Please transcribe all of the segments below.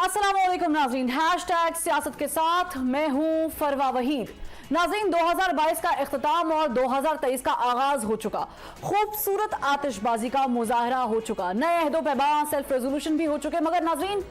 अस्सलाम वालेकुम नाज़रीन, हैशटैग सियासत के साथ मैं हूं फरवा वहीद। नाज़रीन, 2022 का इख्तिताम और 2023 का आगाज हो चुका। खूबसूरत आतिशबाजी का मुजाहरा हो चुका, नए अहदो पैबा सेल्फ रेजोल्यूशन भी हो चुके। मगर नाज़रीन,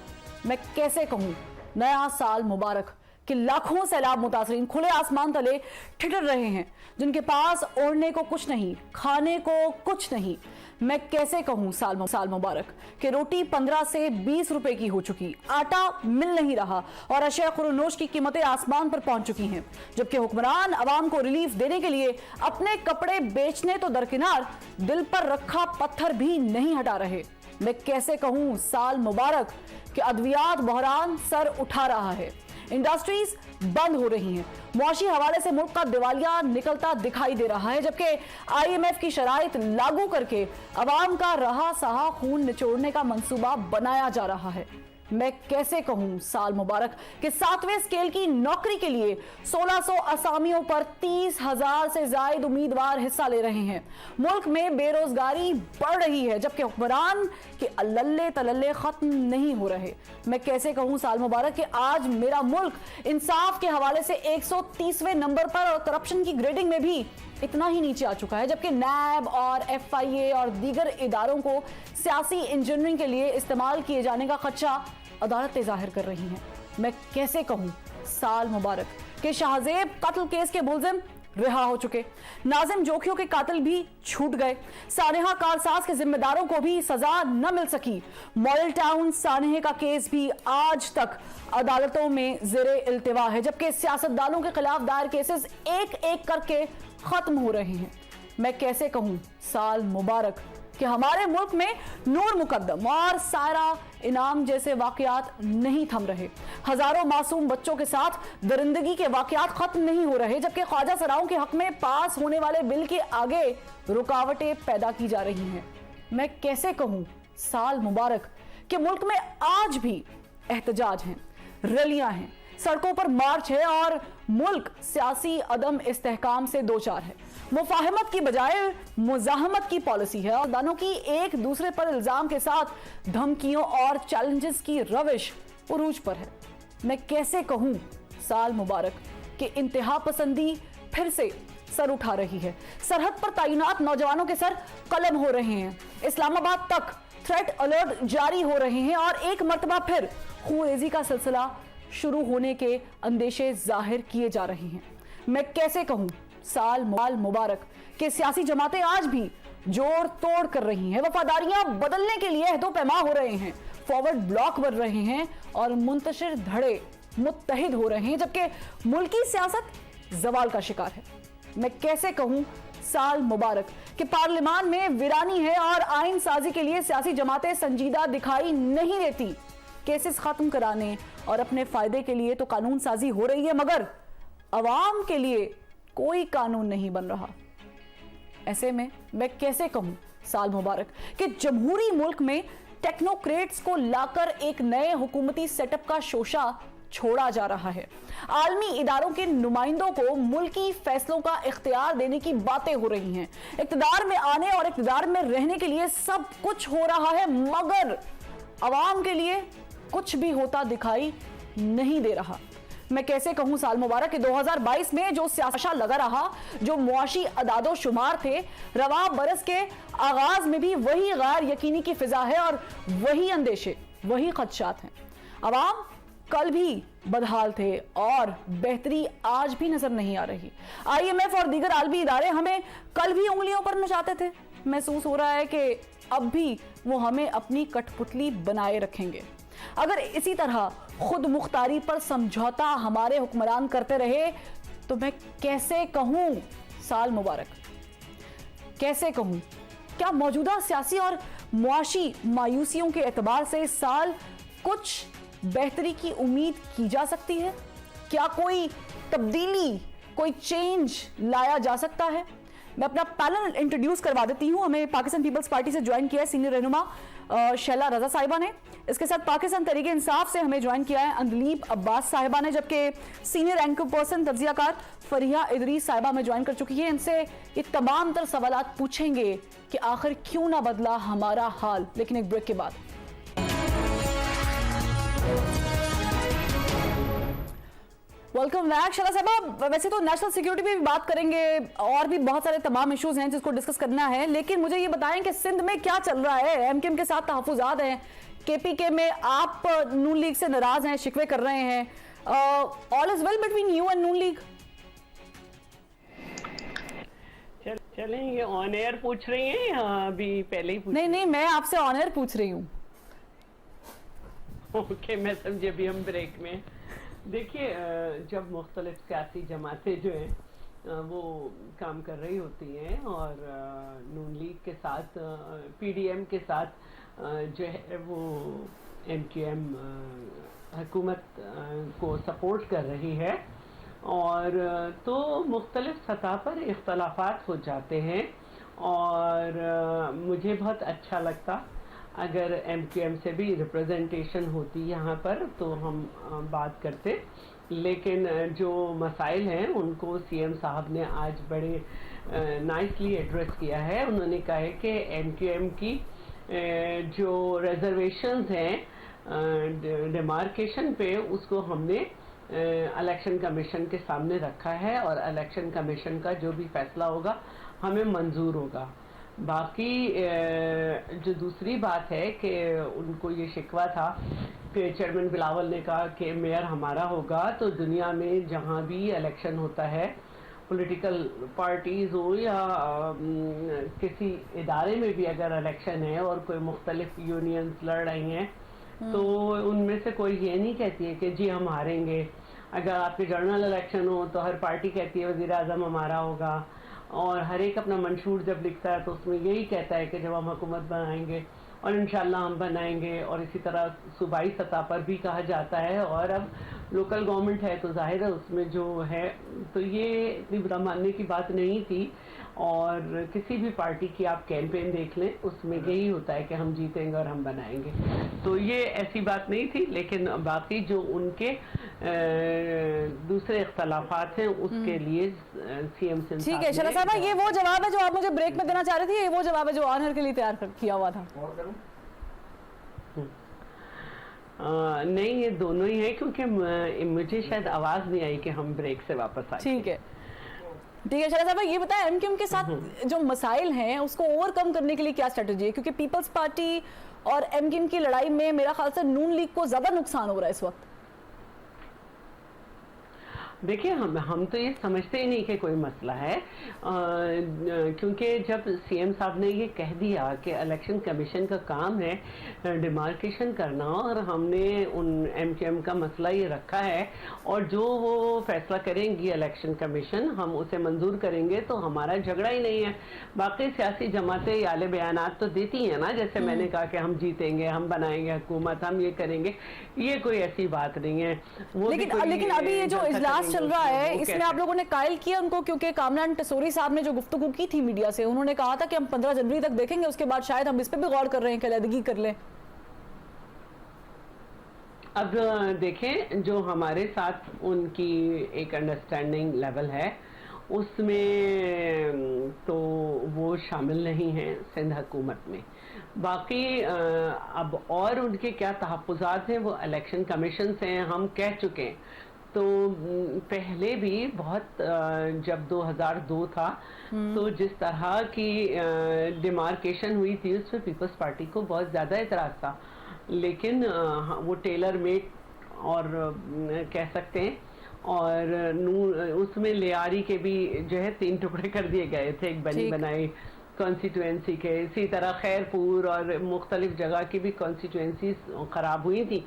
मैं कैसे कहूं, नया साल मुबारक कि लाखों सैलाब मुतासरीन खुले आसमान तले ठिठुर रहे हैं, जिनके पास ओढ़ने को कुछ नहीं, खाने को कुछ नहीं। मैं कैसे कहूं साल मुबारक कि रोटी 15 से 20 रुपए की हो चुकी, आटा मिल नहीं रहा और अशया खुरनोश की कीमतें आसमान पर पहुंच चुकी हैं। जबकि हुक्मरान अवाम को रिलीफ देने के लिए अपने कपड़े बेचने तो दरकिनार, दिल पर रखा पत्थर भी नहीं हटा रहे। मैं कैसे कहूं साल मुबारक कि अद्वियात बहरान सर उठा रहा है, इंडस्ट्रीज बंद हो रही हैं, मुआशी हवाले से मुल्क का दिवालिया निकलता दिखाई दे रहा है। जबकि IMF की शराइत लागू करके अवाम का रहा सहा खून निचोड़ने का मंसूबा बनाया जा रहा है। मैं कैसे कहूं साल मुबारक कि 7वें स्केल की नौकरी के लिए 1600 असामियों पर 30,000 से ज्यादा उम्मीदवार हिस्सा ले रहे हैं। मुल्क में बेरोजगारी बढ़ रही है, जबकि हुक्मरान के अल्लल्ले तलल्ले खत्म नहीं हो रहे। मैं कैसे कहूं साल मुबारक कि आज मेरा मुल्क इंसाफ के हवाले से 130वें नंबर पर और करप्शन की ग्रेडिंग में भी इतना ही नीचे आ चुका है। जबकि नैब और FIA और दीगर इदारों को सियासी इंजीनियरिंग के लिए इस्तेमाल किए जाने का खदशा अदालतें जाहिर कर रही हैं। मैं कैसे कहूं साल मुबारक कि शाहजेब कत्ल केस के मुलजिम रिहा हो चुके, नाजिम जोखियों के कातिल भी छूट गए, सानेहा कारसाज के जिम्मेदारों को भी सजा न मिल सकी। मॉडल टाउन सानेहा का केस भी आज तक अदालतों में ज़ेरे इल्तिवा है, जबकि सियासतदानों के खिलाफ दायर केसेस एक एक करके खत्म हो रहे हैं। मैं कैसे कहूं साल मुबारक कि हमारे मुल्क में नूर मुकद्दम और सायरा इनाम जैसे वाकयात नहीं थम रहे। हजारों मासूम बच्चों के साथ दरिंदगी के वाकयात खत्म नहीं हो रहे, जबकि ख्वाजा सराओं के हक में पास होने वाले बिल के आगे रुकावटें पैदा की जा रही हैं। मैं कैसे कहूं साल मुबारक कि मुल्क में आज भी एहतजाज हैं, रैलियां हैं, सड़कों पर मार्च है और मुल्क सियासी अदम इस्तेहकाम से दो चार है। मुफाहमत की बजाय मुजाहमत की पॉलिसी है और दानों की एक दूसरे पर इल्जाम के साथ धमकियों और चैलेंजेस की रविश उरूज पर है। मैं कैसे कहूं साल मुबारक कि इंतहा पसंदी फिर से सर उठा रही है, सरहद पर तैनात नौजवानों के सर कलम हो रहे हैं, इस्लामाबाद तक थ्रेट अलर्ट जारी हो रहे हैं और एक मर्तबा फिर खूरेजी का सिलसिला शुरू होने के अंदेशे जाहिर किए जा रहे हैं। मैं कैसे कहूं साल मुबारक कि सियासी जमातें आज भी जोड़ तोड़ कर रही हैं, वफादारियां बदलने के लिए अहदो पैमा हो रहे हैं, फॉरवर्ड ब्लॉक बन रहे हैं और मुंतशिर धड़े मुत्तहिद हो रहे हैं, जबकि मुल्की सियासत जवाल का शिकार है। मैं कैसे कहूं साल मुबारक कि पार्लियामान में वीरानी है और आइन साजी के लिए सियासी जमातें संजीदा दिखाई नहीं देती। केसेस खत्म कराने और अपने फायदे के लिए तो कानून साजी हो रही है, मगर अवाम के लिए कोई कानून नहीं बन रहा। ऐसे में मैं कैसे कहूं साल मुबारक कि जमहूरी मुल्क में टेक्नोक्रेट्स को लाकर एक नए हुकूमती सेटअप का शोशा छोड़ा जा रहा है। आलमी इदारों के नुमाइंदों को मुल्की फैसलों का इख्तियार देने की बातें हो रही हैं। इख्तियार में आने और इख्तियार में रहने के लिए सब कुछ हो रहा है, मगर अवाम के लिए कुछ भी होता दिखाई नहीं दे रहा। मैं कैसे कहूं साल मुबारक कि 2022 में जो सियासा लगा रहा, जो मुआशी अदादो शुमार थे, रवा बरस के आगाज में भी वही गैर यकीनी की फिजा है और वही अंदेशे, वही खदशात हैं। अवाम कल भी बदहाल थे और बेहतरी आज भी नजर नहीं आ रही। IMF और दीगर आलमी इदारे हमें कल भी उंगलियों पर नचाते थे, महसूस हो रहा है कि अब भी वो हमें अपनी कठपुतली बनाए रखेंगे। अगर इसी तरह खुद मुख्तारी पर समझौता हमारे हुक्मरान करते रहे तो मैं कैसे कहूं साल मुबारक, कैसे कहूं क्या मौजूदा सियासी और मुआशी मायूसियों के एतबार से इस साल कुछ बेहतरी की उम्मीद की जा सकती है? क्या कोई तब्दीली, कोई चेंज लाया जा सकता है? मैं अपना पैनल इंट्रोड्यूस करवा देती हूं। हमें पाकिस्तान पीपल्स पार्टी से ज्वाइन किया है सीनियर रहनुमा शैला रजा साहिबा ने। इसके साथ पाकिस्तान तरीके इंसाफ से हमें ज्वाइन किया है अंदलीब अब्बास साहिबा ने, जबकि सीनियर एंकर पर्सन तज्जियाकार फरिया इदरीस साहिबा में ज्वाइन कर चुकी है। इनसे ये तमाम तर सवालात पूछेंगे कि आखिर क्यों ना बदला हमारा हाल, लेकिन एक ब्रेक के बाद। वेलकम बैक शरा साहब। वैसे तो नेशनल सिक्योरिटी पे भी बात करेंगे और भी बहुत सारे तमाम इश्यूज हैं जिसको डिस्कस करना है, लेकिन मुझे ये बताएं कि सिंध में क्या चल रहा है। एमकेएम के साथ तहफुजात हैं, केपीके में आप नून लीग से नाराज हैं, शिकवे कर रहे हैं। All is well between you and Noon league? चलें, ये ऑन एयर पूछ रही हैं या अभी पहले ही नहीं, मैं आपसे ऑन एयर पूछ रही हूँ। ओके, मैं समझे अभी हम ब्रेक में। देखिए, जब मुख्तलिफ सियासी जमातें जो हैं वो काम कर रही होती हैं और नून लीग के साथ पीडीएम के साथ जो है वो एमकेएम हुकूमत को सपोर्ट कर रही है, और तो मुख्तलिफ सतह पर इख्तलाफात हो जाते हैं। और मुझे बहुत अच्छा लगता अगर एमकेएम से भी रिप्रेजेंटेशन होती यहाँ पर तो हम बात करते, लेकिन जो मसाइल हैं उनको सीएम साहब ने आज बड़े नाइसली एड्रेस किया है। उन्होंने कहा है कि एमकेएम की जो रिजर्वेशंस हैं डिमार्केशन पे, उसको हमने इलेक्शन कमीशन के सामने रखा है और इलेक्शन कमीशन का जो भी फैसला होगा हमें मंजूर होगा। बाकी जो दूसरी बात है कि उनको ये शिकवा था कि चेयरमैन बिलावल ने कहा कि मेयर हमारा होगा, तो दुनिया में जहाँ भी इलेक्शन होता है, पॉलिटिकल पार्टीज़ हो या किसी इदारे में भी अगर इलेक्शन है और कोई मुख्तलिफ यूनियंस लड़ रही हैं, तो उनमें से कोई ये नहीं कहती है कि जी हम हारेंगे। अगर आपके जनरल इलेक्शन हो तो हर पार्टी कहती है वज़ीर आज़म हमारा होगा, और हर एक अपना मंशूर जब लिखता है तो उसमें यही कहता है कि जब हम हुकूमत बनाएंगे और इंशाल्लाह हम बनाएंगे। और इसी तरह सूबाई सतह पर भी कहा जाता है, और अब लोकल गवर्नमेंट है तो जाहिर है उसमें जो है, तो ये इतनी बुरा मानने की बात नहीं थी। और किसी भी पार्टी की आप कैंपेन देख लें, उसमें यही होता है कि हम जीतेंगे और हम बनाएंगे, तो ये ऐसी बात नहीं थी। लेकिन बाकी जो उनके दूसरे इख्तलाफात हैं उसके लिए सीएम से ठीक है शरा साहब, ये वो जवाब है जो आप मुझे ब्रेक में देना चाह रहे थे, ये वो जवाब है जो ऑनर के लिए तैयार किया हुआ था? नहीं, ये दोनों ही है, क्योंकि मुझे शायद आवाज नहीं आई कि हम ब्रेक से वापस आए। ठीक है शरा साहब, ये बताएं एमकेएम के साथ जो मसाइल हैं उसको ओवरकम करने के लिए क्या स्ट्रेटजी है? क्योंकि पीपल्स पार्टी और एमकेएम की लड़ाई में मेरा ख्याल से नून लीग को ज्यादा नुकसान हो रहा है इस वक्त। देखिए, हम तो ये समझते ही नहीं कि कोई मसला है, क्योंकि जब सीएम साहब ने ये कह दिया कि इलेक्शन कमीशन का काम है डिमार्केशन करना, और हमने उन एमकेएम का मसला ये रखा है, और जो वो फैसला करेंगी इलेक्शन कमीशन हम उसे मंजूर करेंगे, तो हमारा झगड़ा ही नहीं है। बाकी सियासी जमातें याले बयानात तो देती हैं ना, जैसे मैंने कहा कि हम जीतेंगे, हम बनाएंगे हुकूमत, हम ये करेंगे, ये कोई ऐसी बात नहीं है। वो लेकिन अभी ये जो इजलास चल रहा है इसमें आप लोगों ने कायल किया उनको, क्योंकि कामरान टसोरी साहब ने जो गुफ्तगू की थी मीडिया से, उन्होंने कहा था कि हम 15 जनवरी तक देखेंगे, उसके बाद शायद हम इस पे भी गौर कर रहे हैं कि अलहदगी कर लें। अब देखें, जो हमारे साथ उनकी एक अंडरस्टैंडिंग लेवल है उसमें तो वो शामिल नहीं हैं सिंध हुकूमत में। बाकी अब और उनके क्या तहफ़्फ़ुज़ात हैं वो इलेक्शन कमीशन से हम कह चुके हैं। तो पहले भी बहुत जब 2002 था तो जिस तरह की डिमार्केशन हुई थी उसमें पीपल्स पार्टी को बहुत ज़्यादा एतराज़ था, लेकिन वो टेलर मेड और कह सकते हैं, और उसमें लियारी के भी जो है 3 टुकड़े कर दिए गए थे एक बनी बनाई कॉन्स्टिट्यूएंसी के। इसी तरह खैरपुर और मुख्तलिफ जगह की भी कॉन्स्टिट्यूएंसी ख़राब हुई थी।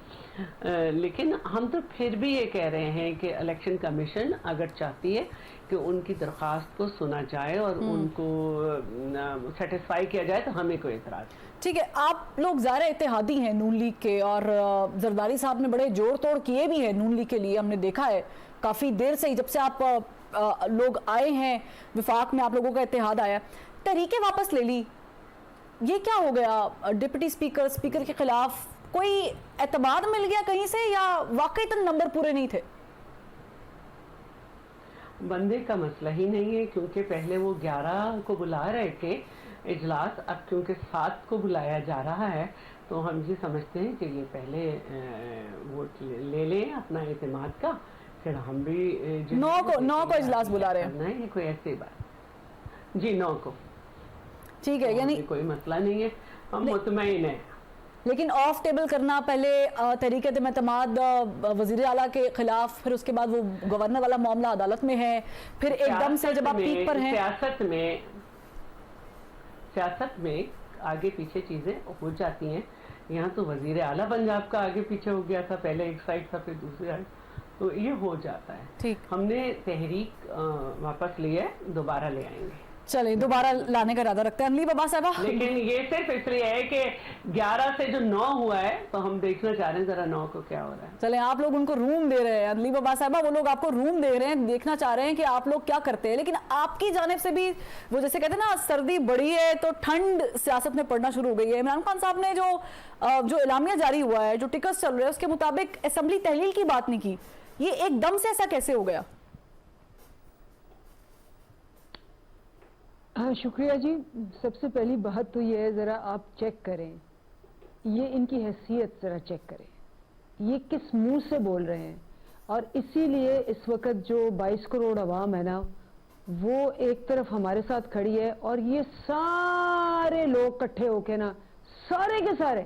लेकिन हम तो फिर भी ये कह रहे हैं कि इलेक्शन कमीशन अगर चाहती है कि उनकी दरख्वास्त को सुना जाए और उनको सेटिस्फाई किया जाए तो हमें कोई एतराज़। ठीक है, आप लोग ज़ाहिर इत्तेहादी हैं नून लीग के, और जरदारी साहब ने बड़े जोड़ तोड़ किए भी हैं नून लीग के लिए, हमने देखा है काफ़ी देर से ही, जब से आप लोग आए हैं विफाक में, आप लोगों का इत्तेहाद आया, तहरीकें वापस ले ली, ये क्या हो गया? डिप्टी स्पीकर के खिलाफ कोई एतमाद मिल गया कहीं से, या वाकई तो नंबर पूरे नहीं थे? बंदे का मसला ही नहीं है, क्योंकि पहले वो 11 को बुला रहे थे इजलास, अब क्योंकि 7 को बुलाया जा रहा है, तो हम ये समझते हैं कि ये पहले वोट ले लें अपना एतमाद का, फिर हम भी 9 को इजलास बुला रहे हैं। नहीं, ये कोई ऐसी बात जी, 9 को ठीक है, यानी कोई मसला नहीं है, हम मुतमईन हैं। लेकिन ऑफ टेबल करना पहले तहरीक एतमाद वज़ीर आला के खिलाफ, फिर उसके बाद वो गवर्नर वाला मामला अदालत में है, फिर एकदम से जब आप पीक पर हैं। सियासत में आगे पीछे चीजें हो जाती हैं। यहाँ तो वजीर आला पंजाब का आगे पीछे हो गया था, पहले एक साइड था फिर दूसरी साइड, तो ये हो जाता है। ठीक, हमने तहरीक वापस ली है, दोबारा ले आएंगे। चलिए, दोबारा लाने का इरादा रखते हैं अनली बाबा साहबा। लेकिन ये सिर्फ इसलिए है कि 11 से जो 9 हुआ है, तो हम देखना चाह रहे हैं जरा 9 को क्या हो रहा है। चले, आप लोग उनको रूम दे रहे हैं अनली बाबा साहबा, वो लोग आपको रूम दे रहे हैं, देखना चाह रहे हैं कि आप लोग क्या करते हैं। लेकिन आपकी जानिब से भी वो जैसे कहते हैं ना, सर्दी बढ़ी है तो ठंड सियासत में पड़ना शुरू हो गई है। इमरान खान साहब ने जो एलामिया जारी हुआ है, जो टिकट्स चल रहे हैं, उसके मुताबिक असेंबली तहलील की बात नहीं की। ये एकदम से ऐसा कैसे हो गया? हाँ, शुक्रिया जी। सबसे पहली बात तो ये है, ज़रा आप चेक करें, ये इनकी हैसियत ज़रा चेक करें, ये किस मुंह से बोल रहे हैं। और इसीलिए इस वक्त जो 22 करोड़ आवाम है ना, वो एक तरफ हमारे साथ खड़ी है, और ये सारे लोग इकट्ठे होके ना, सारे के सारे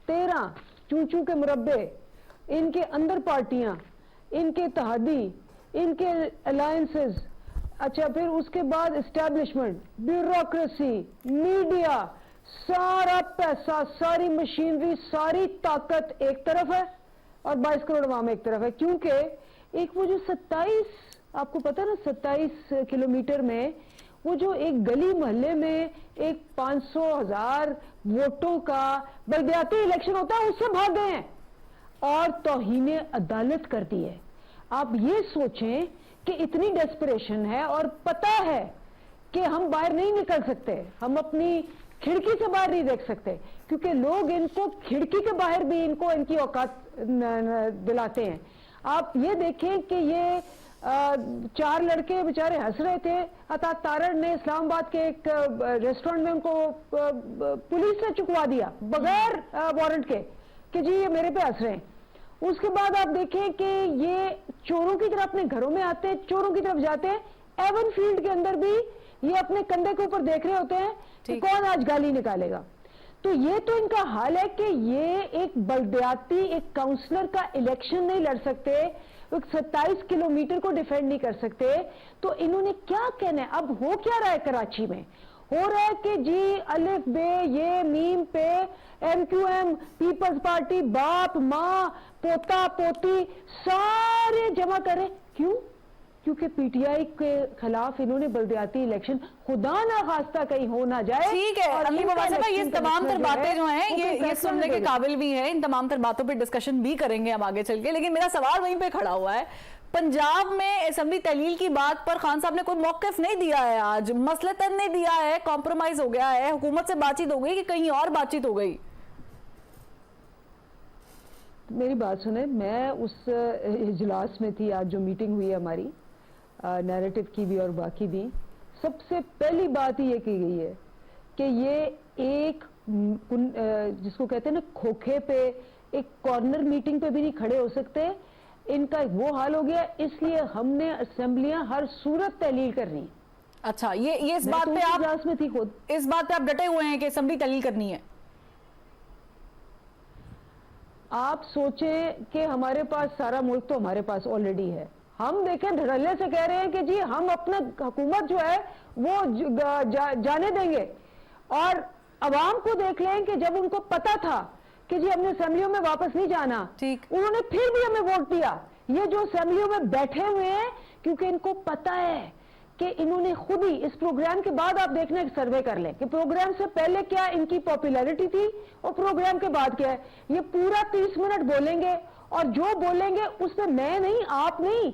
13 चूचू के मुरब्बे, इनके अंदर पार्टियां, इनके इत्तेहादी, इनके अलायंसेस, अच्छा फिर उसके बाद एस्टैब्लिशमेंट, ब्यूरोक्रेसी, मीडिया, सारा पैसा, सारी मशीनरी, सारी ताकत एक तरफ है और 22 करोड़ आवाम एक तरफ है। क्योंकि एक वो जो 27, आपको पता ना, 27 किलोमीटर में वो जो एक गली मोहल्ले में एक 500,000 वोटों का बलदियाती इलेक्शन होता है, उससे भाग गए हैं और तौहीने अदालत कर दी है। आप ये सोचें कि इतनी डेस्परेशन है, और पता है कि हम बाहर नहीं निकल सकते, हम अपनी खिड़की से बाहर नहीं देख सकते, क्योंकि लोग इनको खिड़की के बाहर भी इनको इनकी औकात दिलाते हैं। आप ये देखें कि ये 4 लड़के बेचारे हंस रहे थे, अता तारड़ ने इस्लामाबाद के एक रेस्टोरेंट में उनको पुलिस ने चुकवा दिया बगैर वारंट के कि जी ये मेरे पे हंस रहे हैं। उसके बाद आप देखें कि ये चोरों की तरफ अपने घरों में आते हैं, चोरों की तरफ जाते हैं, एवन फील्ड के अंदर भी ये अपने कंधे के ऊपर देख रहे होते हैं कि कौन आज गाली निकालेगा। तो ये तो इनका हाल है कि ये एक बलदियाती, एक काउंसलर का इलेक्शन नहीं लड़ सकते, 27 किलोमीटर को डिफेंड नहीं कर सकते, तो इन्होंने क्या कहना है? अब हो क्या रहा है कराची में? हो रहा है कि जी अलिफ बे ये मीम पे MQM, पीपल्स पार्टी, बाप माँ पोता पोती सारे जमा करें। क्यों? क्योंकि PTI के खिलाफ इन्होंने बलदियाती इलेक्शन खुदा ना खास्ता कहीं हो ना जाए। ठीक है अली बाबा साहब, ये तमाम तर बातें जो हैं ये सुनने के काबिल भी है, इन तमाम तर बातों पे डिस्कशन भी करेंगे हम आगे चल के। लेकिन मेरा सवाल वहीं पे खड़ा हुआ है, पंजाब में असेंबली तहलील की बात पर खान साहब ने कोई मौक़िफ़ नहीं दिया है, आज मसलतन नहीं दिया है, कॉम्प्रोमाइज हो गया है, हुकूमत से बातचीत हो गई कि कहीं और बातचीत हो गई? मेरी बात सुने, मैं उस इजलास में थी आज जो मीटिंग हुई है हमारी, नैरेटिव की भी और बाकी भी। सबसे पहली बात ये की गई है कि ये एक जिसको कहते हैं ना खोखे पे, एक कॉर्नर मीटिंग पे भी नहीं खड़े हो सकते, इनका वो हाल हो गया। इसलिए हमने असेंबलियां हर सूरत तहलील करनी है। अच्छा, ये इस बात पे आप इजलास में थी खुद, इस बात पे आप डटे हुए हैं कि असेंबली तहलील करनी है? आप सोचें कि हमारे पास सारा मुल्क तो हमारे पास ऑलरेडी है, हम देखें धड़ल्ले से कह रहे हैं कि जी हम अपना हुकूमत जो है वो जाने देंगे, और अवाम को देख लें कि जब उनको पता था कि जी हमने असेंबलियों में वापस नहीं जाना, ठीक, उन्होंने फिर भी हमें वोट दिया। ये जो असेंबलियों में बैठे हुए हैं, क्योंकि इनको पता है कि इन्होंने खुद ही इस प्रोग्राम के बाद आप देखना एक सर्वे कर लें कि प्रोग्राम से पहले क्या इनकी पॉपुलैरिटी थी और प्रोग्राम के बाद क्या है। ये पूरा 30 मिनट बोलेंगे, और जो बोलेंगे उसमें मैं नहीं, आप नहीं,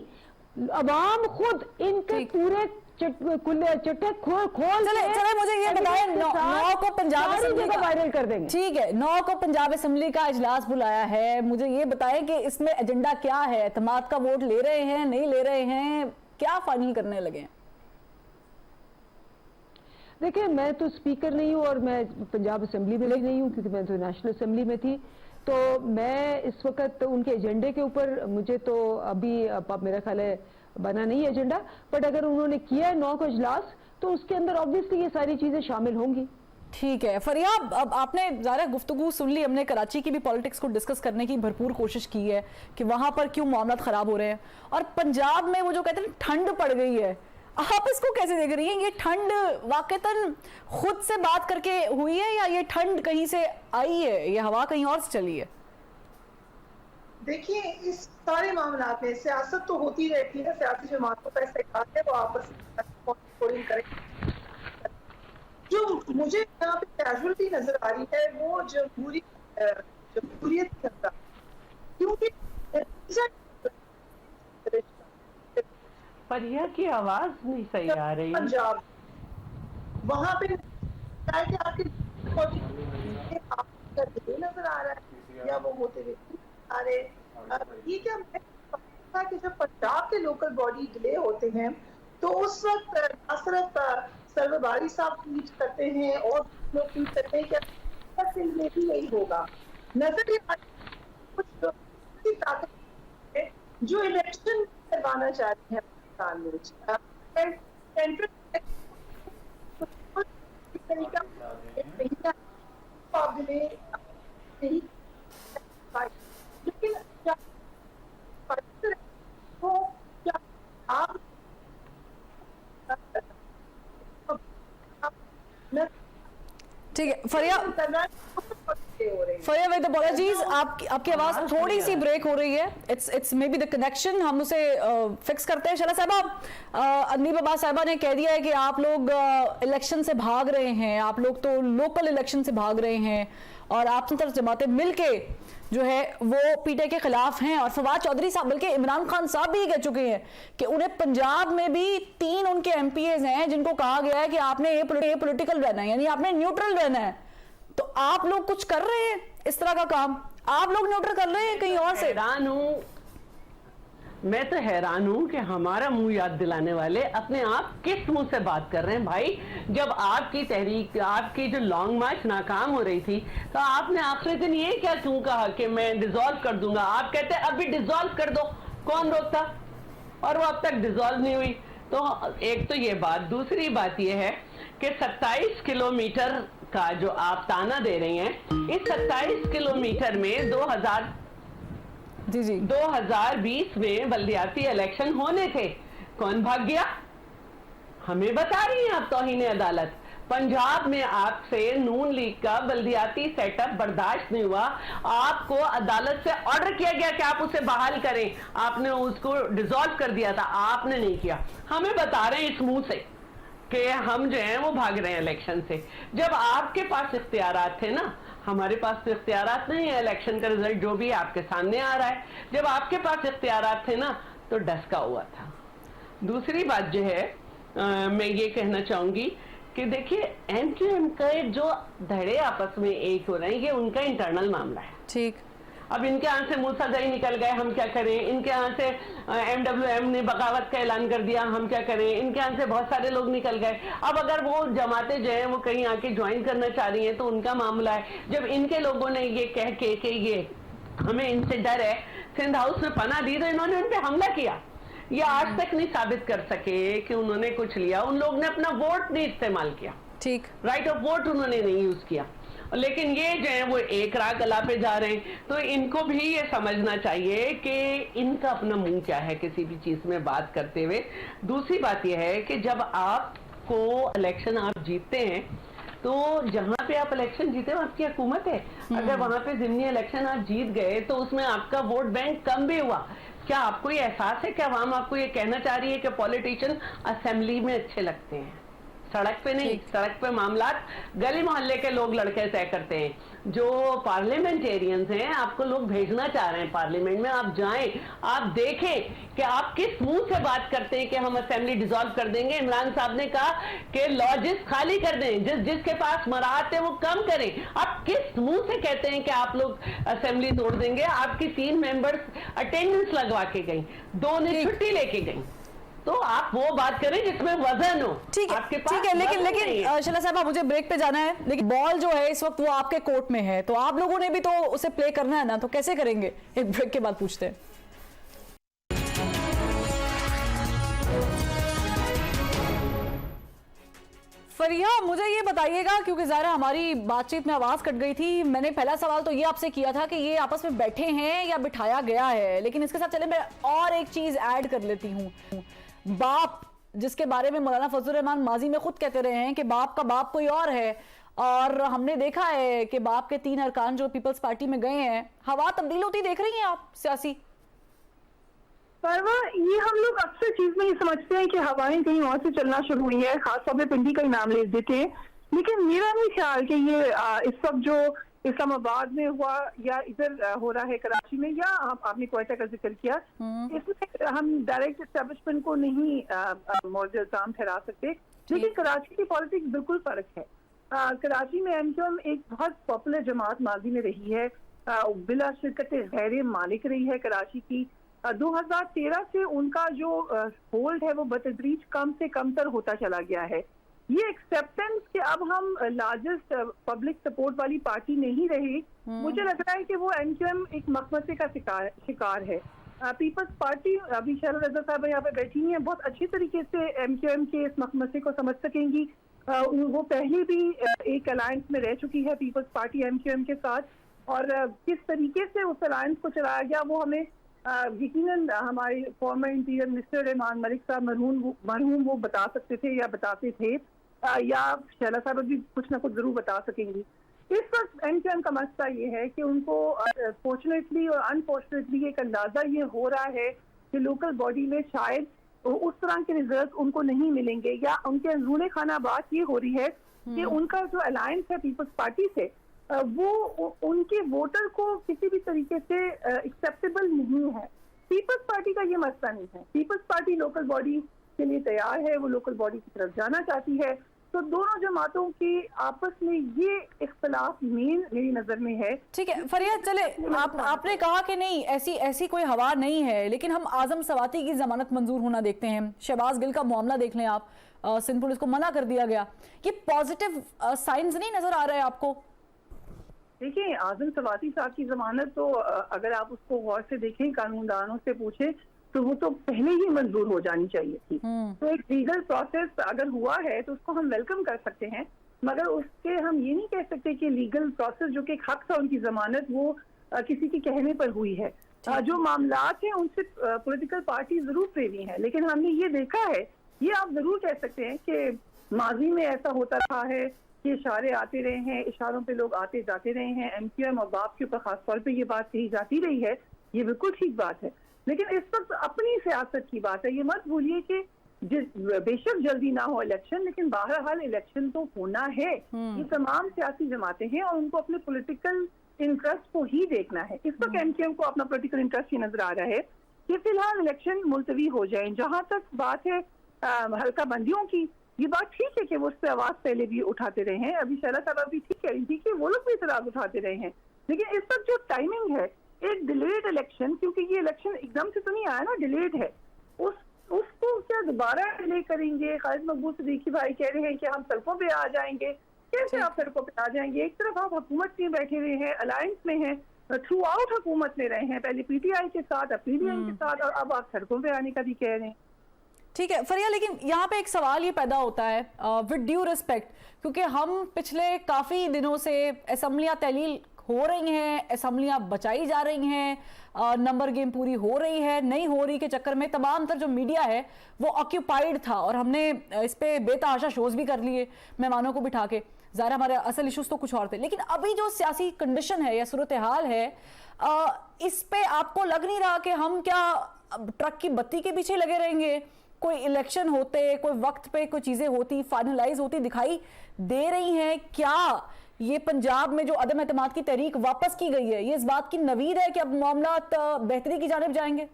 अवाम खुद इनके पूरे चिट्ठे खोल चले मुझे ये बताएं, 9 को पंजाब असेंबली का वायरल कर देंगे। ठीक है, 9 को पंजाब असेंबली का इजलास बुलाया है, मुझे ये बताएं कि इसमें एजेंडा क्या है? एतमाद का वोट ले रहे हैं, नहीं ले रहे हैं, क्या फाइनल करने लगे हैं? देखिए, मैं तो स्पीकर नहीं हूँ और मैं पंजाब असेंबली में भी नहीं हूँ, क्योंकि मैं तो नेशनल असेंबली में थी। तो मैं इस वक्त उनके एजेंडे के ऊपर, मुझे तो अभी मेरा ख्याल है बना नहीं एजेंडा, बट अगर उन्होंने किया है 9 को इजलास, तो उसके अंदर ऑब्वियसली ये सारी चीजें शामिल होंगी। ठीक है फरिया, अब आपने ज़रा गुफ्तगू सुन ली, हमने कराची की भी पॉलिटिक्स को डिस्कस करने की भरपूर कोशिश की है कि वहां पर क्यों मामला खराब हो रहे हैं, और पंजाब में वो जो कहते हैं ठंड पड़ गई है, आप इसको कैसे देख रही हैं? ये ठंड वाकईतन खुद से बात करके हुई है या ये ठंड कहीं से आई है, ये हवा कहीं और से चली है? देखिए, इस सारे मामला में सियासत तो होती रहती है, सियासी जमातों का इस्तेकाल है, वो आपस में करें। जो मुझे यहाँ पे कैजुअलिटी नजर आ रही है वो जमहूरियत की नजर, क्योंकि फरिया की आवाज नहीं सही आ रही। पंजाब वहां पे आपके नजर आ रहा है या वो होते हुए आ रहे, ये क्या था कि जब पंजाब के लोकल बॉडी डिले होते हैं तो उस वक्त न सिर्फ सरवरबारी साहब ट्वीट करते हैं और लोग ट्वीट करते हैं कि में भी यही होगा। नजर कुछ ताकत है जो इलेक्शन करवाना चाहते हैं पाकिस्तान में, लेकिन ठीक है फरिया, विद अपॉलॉजीज, आपकी आवाज थोड़ी सी ब्रेक हो रही है। It's may be the connection, हम उसे फिक्स करते हैं। शला साहबा, अदनी बाबा साहबा ने कह दिया है कि आप लोग इलेक्शन से भाग रहे हैं, आप लोग तो लोकल इलेक्शन से भाग रहे हैं और आप तरफ जमातें मिलके जो है वो पीटीआई के खिलाफ हैं। और फवाद चौधरी साहब, बल्कि इमरान खान साहब भी कह चुके हैं कि उन्हें पंजाब में भी 3 उनके एमपीएज हैं जिनको कहा गया है कि आपने ये पॉलिटिकल रहना है, यानी आपने न्यूट्रल रहना है। तो आप लोग कुछ कर रहे हैं इस तरह का काम? आप लोग न्यूट्रल कर रहे हैं कहीं और से? हैरान हूं, मैं तो हैरान हूं कि हमारा मुंह याद दिलाने वाले अपने आप किस मुंह से बात कर रहे हैं भाई। जब आपकी तहरीक, आपकी जो लॉन्ग मार्च नाकाम हो रही थी, तो आपने आखिरी दिन ये क्या क्यों कहा कि मैं डिसॉल्व कर दूंगा? आप कहते अभी डिसॉल्व कर दो, कौन रोकता? और वो अब तक डिसॉल्व नहीं हुई। तो एक तो ये बात, दूसरी बात ये है कि 27 किलोमीटर का जो आप ताना दे रही हैं, इस 27 किलोमीटर में 2020 में बल्दियाती इलेक्शन होने थे, कौन भाग गया? हमें बता रही हैं आप तौहीन अदालत। पंजाब में आपसे नून लीग का बल्दियाती सेटअप बर्दाश्त नहीं हुआ, आपको अदालत से ऑर्डर किया गया कि आप उसे बहाल करें, आपने उसको डिसॉल्व कर दिया था, आपने नहीं किया। हमें बता रहे हैं इस मुंह से कि हम जो हैं वो भाग रहे हैं इलेक्शन से। जब आपके पास इख्तियारात थे ना, हमारे पास तो इख्तियारात नहीं है, इलेक्शन का रिजल्ट जो भी आपके सामने आ रहा है। जब आपके पास इख्तियारात थे ना तो डसका हुआ था। दूसरी बात जो है, मैं ये कहना चाहूंगी कि देखिए एमक्यूएम का जो धड़े आपस में एक हो रहे हैं, ये उनका इंटरनल मामला है। ठीक, अब इनके यहाँ से मूसा दही निकल गए, हम क्या करें? इनके यहाँ से एमडब्ल्यूएम ने बगावत का ऐलान कर दिया, हम क्या करें? इनके यहाँ से बहुत सारे लोग निकल गए। अब अगर वो जमातें जो हैं वो कहीं आके ज्वाइन करना चाह रही हैं तो उनका मामला है। जब इनके लोगों ने ये कह के कि ये हमें इनसे डर है, सिंध हाउस में पनाह दी, तो इन्होंने उन पर हमला किया। ये आज तक नहीं साबित कर सके कि उन्होंने कुछ लिया। उन लोग ने अपना वोट नहीं इस्तेमाल किया, ठीक, राइट ऑफ वोट उन्होंने नहीं यूज किया। लेकिन ये जो है वो एक राह कला पे जा रहे हैं। तो इनको भी ये समझना चाहिए कि इनका अपना मुंह क्या है किसी भी चीज में बात करते हुए। दूसरी बात ये है कि जब आपको इलेक्शन आप जीतते हैं तो जहां पे आप इलेक्शन जीते हो आपकी हुकूमत है। अगर वहां पे जिमनी इलेक्शन आप जीत गए तो उसमें आपका वोट बैंक कम भी हुआ। क्या आपको ये एहसास है कि आवाम आपको ये कहना चाह रही है कि पॉलिटिशियन असेंबली में अच्छे लगते हैं, सड़क पे नहीं? सड़क पे मामलात गली मोहल्ले के लोग लड़के तय करते हैं। जो पार्लियामेंटेरियंस हैं, आपको लोग भेजना चाह रहे हैं पार्लियामेंट में, आप जाएं, आप देखें कि आप किस मुंह से बात करते हैं कि हम असेंबली डिसॉल्व कर देंगे। इमरान साहब ने कहा कि लॉजेस खाली कर दें, जिसके पास मराहत है वो कम करें। आप किस मुंह से कहते हैं कि आप लोग असेंबली तोड़ देंगे? आपकी 3 मेंबर्स अटेंडेंस लगवा के गई, 2 ने छुट्टी लेके गई। तो आप वो बात करें जिसमें वजन हो। ठीक है, आपके पास ठीक है, लेकिन वजन नहीं है। शैला साहबा मुझे ब्रेक पे जाना है, लेकिन बॉल जो है इस वक्त वो आपके कोर्ट में है, तो आप लोगों ने भी तो उसे प्ले करना है ना, तो कैसे करेंगे? एक ब्रेक के बाद पूछते हैं। फरिया, मुझे ये बताइएगा, क्योंकि ज़ाहिर हमारी बातचीत में आवाज़ कट गई थी, मैंने पहला सवाल तो ये आपसे किया था कि ये आपस में बैठे हैं या बिठाया गया है, लेकिन इसके साथ चले मैं और एक चीज़ ऐड कर लेती हूँ। बाप, जिसके बारे में मौलाना फजलुर रहमान माजी में खुद कहते रहे हैं कि बाप का बाप कोई और है, और हमने देखा है कि बाप के 3 अरकान जो पीपल्स पार्टी में गए हैं, हवा तब्दील होती देख रही हैं आप सियासी? परवा, ये हम लोग अक्सर चीज में ये समझते हैं कि हवाएं कहीं और से चलना शुरू हुई है, खासतौर पे पिंडी का ही नाम ले देते हैं, लेकिन मेरा नहीं ख्याल कि ये इस वक्त जो इस्लामाबाद में हुआ या इधर हो रहा है कराची में, या आपने क्वेटा का जिक्र किया, इसमें हम डायरेक्ट एस्टेब्लिशमेंट को नहीं मौजूद इल्जाम ठहरा सकते, लेकिन कराची की पॉलिटिक्स बिल्कुल फर्क है। कराची में एमक्यूएम एक बहुत पॉपुलर जमात माजी में रही है, बिला शिरकत गैर मालिक रही है कराची की। 2013 से उनका जो होल्ड है वो बतदरीज कम से कम तर होता चला गया है। ये एक्सेप्टेंस कि अब हम लार्जेस्ट पब्लिक सपोर्ट वाली पार्टी नहीं रहे, मुझे लग रहा है कि वो एमक्यूएम एक मखमसे का शिकार है। पीपल्स पार्टी, अभी शैला रज़ा साहब यहाँ पे बैठी हैं, बहुत अच्छी तरीके से एमक्यूएम के इस मखमसे को समझ सकेंगी। वो पहले भी एक अलायंस में रह चुकी है पीपल्स पार्टी एमक्यूएम के साथ, और किस तरीके से उस अलायंस को चलाया गया वो हमें यकीनन हमारे farmer interior minister Rahman Malik साहब मरहूम वो बता सकते थे या बताते थे, या शैला साहब भी कुछ ना कुछ जरूर बता सकेंगी। इस वक्त एमक्यूएम का मसला ये है कि उनको फॉर्चुनेटली और अनफॉर्चुनेटली एक अंदाजा ये हो रहा है कि लोकल बॉडी में शायद उस तरह के रिजल्ट उनको नहीं मिलेंगे, या उनके अंदरूनी खाना बात ये हो रही है कि उनका जो अलायंस है पीपल्स पार्टी से वो उनके वोटर को किसी भी तरीके से एक्सेप्टेबल नहीं है। पीपल्स पार्टी का ये मसला नहीं है, पीपल्स पार्टी लोकल बॉडी के लिए तैयार है, वो लोकल बॉडी की तरफ जाना चाहती है। तो दोनों जमातों की आपस में ये इख्तलाफ मेरी नजर में है। ठीक है फरिया, चले आपने कहा कि नहीं ऐसी कोई हवा नहीं है, लेकिन हम आजम सवाती की जमानत मंजूर होना देखते हैं। शहबाज गिल का मामला देख लें आप, सिंध पुलिस को मना कर दिया गया। ये पॉजिटिव साइंस नहीं नजर आ रहा है आपको? देखिए, आजम सवाती साहब की जमानत तो अगर आप उसको गौर से देखें, कानूनदानों से पूछें, तो वो तो पहले ही मंजूर हो जानी चाहिए थी। तो एक लीगल प्रोसेस अगर हुआ है तो उसको हम वेलकम कर सकते हैं, मगर उसके हम ये नहीं कह सकते कि लीगल प्रोसेस जो कि एक हक था उनकी जमानत वो किसी के कहने पर हुई है। जो मामलात हैं उनसे पॉलिटिकल पार्टी जरूर प्रेमी है, लेकिन हमने ये देखा है, ये आप जरूर कह सकते हैं कि माजी में ऐसा होता रहा है कि इशारे आते रहे हैं, इशारों पे लोग आते जाते रहे हैं। एमक्यूएम और बाप के ऊपर खासतौर पे ये बात कही जाती रही है, ये बिल्कुल ठीक बात है, लेकिन इस वक्त अपनी सियासत की बात है। ये मत भूलिए कि बेशक जल्दी ना हो इलेक्शन, लेकिन बहरहाल इलेक्शन तो होना है। ये तमाम सियासी जमातें हैं और उनको अपने पॉलिटिकल इंटरेस्ट को ही देखना है। इस वक्त एमक्यूएम को अपना पॉलिटिकल इंटरेस्ट ही नजर आ रहा है कि फिलहाल इलेक्शन मुलतवी हो जाए। जहां तक बात है हल्का बंदियों की, ये बात ठीक है कि वो उस पर आवाज पहले भी उठाते रहे हैं। अभी शैला साहब अभी ठीक कह रही थी कि वो लोग भी इतराज उठाते रहे हैं, लेकिन इस वक्त जो टाइमिंग है, एक डिलेड इलेक्शन, क्योंकि ये इलेक्शन एकदम से तो नहीं आया ना, डिलेड है, उसको क्या दोबारा डिले करेंगे? खालिद मकबूल सिद्दीकी भाई कह रहे हैं कि हम सड़कों पे आ जाएंगे। कैसे आप सड़कों पे आ जाएंगे? एक तरफ आप हुकूमत में बैठे हुए हैं, अलायंस में हैं, थ्रू आउट हुकूमत में रहे हैं, पहले पीटीआई के साथ, अब पीडीआई के साथ, और अब आप सड़कों पे आने का भी कह रहे हैं। ठीक है फरिया, लेकिन यहाँ पे एक सवाल ये पैदा होता है विद ड्यू रिस्पेक्ट, क्योंकि हम पिछले काफ़ी दिनों से असम्बलियाँ तहलील हो रही हैं, असम्बलियाँ बचाई जा रही हैं, नंबर गेम पूरी हो रही है, नहीं हो रही के चक्कर में तमाम तर जो मीडिया है वो ऑक्यूपाइड था, और हमने इस पे बेतहाशा शोज़ भी कर लिए मेहमानों को बिठा के। ज़ाहिर हमारे असल इशूज़ तो कुछ और थे, लेकिन अभी जो सियासी कंडीशन है या सूरत हाल है, इस पे आपको लग नहीं रहा कि हम क्या ट्रक की बत्ती के पीछे लगे रहेंगे? कोई इलेक्शन होते, कोई वक्त पे कोई चीज़ें होती, फाइनलाइज होती दिखाई दे रही हैं? क्या ये पंजाब में जो अदम एतमाद की तहरीक वापस की गई है, ये इस बात की नवीद है कि अब मामला बेहतरी की जानिब जाएंगे?